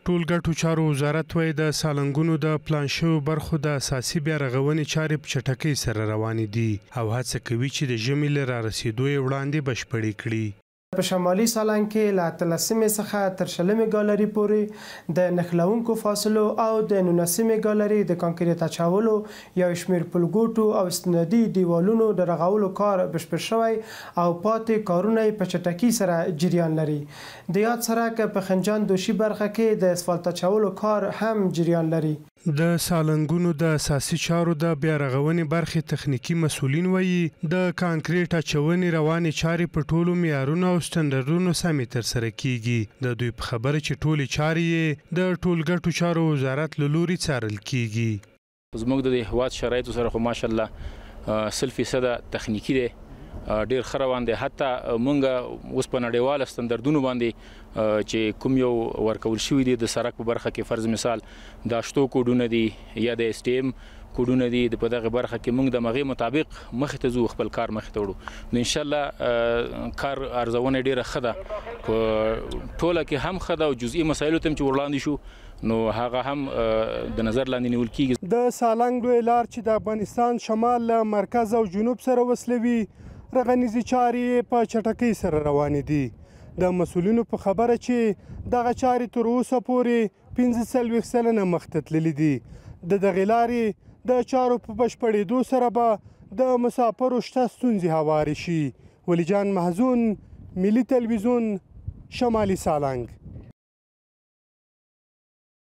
ټولګټو چارو وزارت وایي د سالنګونو د پلان شویو برخو د اساسي بیا رغونې چارې په چټکۍ سره روانې دي او هڅه کوي چې د ژمي له رارسېدو یې وړاندې بشپړې کړي. په شمالي سالنګ کې له 13 څخه تر 20 ګالري پورې د نښلونکو فاصلو او د 19 ګالري د کانکریټ اچولو یو شمېر پلګوټو او استنادي دیوالونو د رغولو کار بشپړ شوی او پاتې کارونه په چټکۍ سره جریان لري. د یاد سړک په خنجان دوشي برخه کې د اسفالت اچولو کار هم جریان لري. د سالنګونو د اساسي چارو د بیا رغونې برخې تخنیکی مسؤلین وایي د کانکریټ اچونې روانې چارې په ټولو معیارونو او سټنډردونو سمې ترسره کیږي. د دوی په خبره چې ټولې چارې د ټولګټو چارو وزارت له لوري څارل کیږي. زموږ د هیواد شرایطو سره خو ماشاءالله 100% تخنیکی دی، ډیر ښه روان دی. حتی مونږ اوس په نړیواله سټنډردونو باندې چې کوم یو ورکول شوي دي د سړک په برخه کې فرض مثال د اشتو کوډونه دي یا د STM کوډونه دي، په دغه برخه کې موږ د مغې مطابق مخې ته ځو، خپل کار مخې ته وړو. نو انشاءالله کار ارزونه ډیره ښه ده، په ټوله کې هم ښه ده او جزئي مسایلو ته چې وړاندې شو نو هغه هم د نظر لاندې نیول کیږي. د سالنګ لوی لار چې د افغانستان شمال له مرکز او جنوب سره وصلوي رغنیزي چارې په چټکۍ سره روانې دي. د مسؤلینو په خبره چې دغه چارې تر اوسه پورې 45 سلنه مخته تللي دي. د دغې لارې د چارو په بشپړېدو سره به د مسافرو شته ستونزې هوارې شي. ولی جان محزون، ملي تلویزیون، شمالي سالنګ.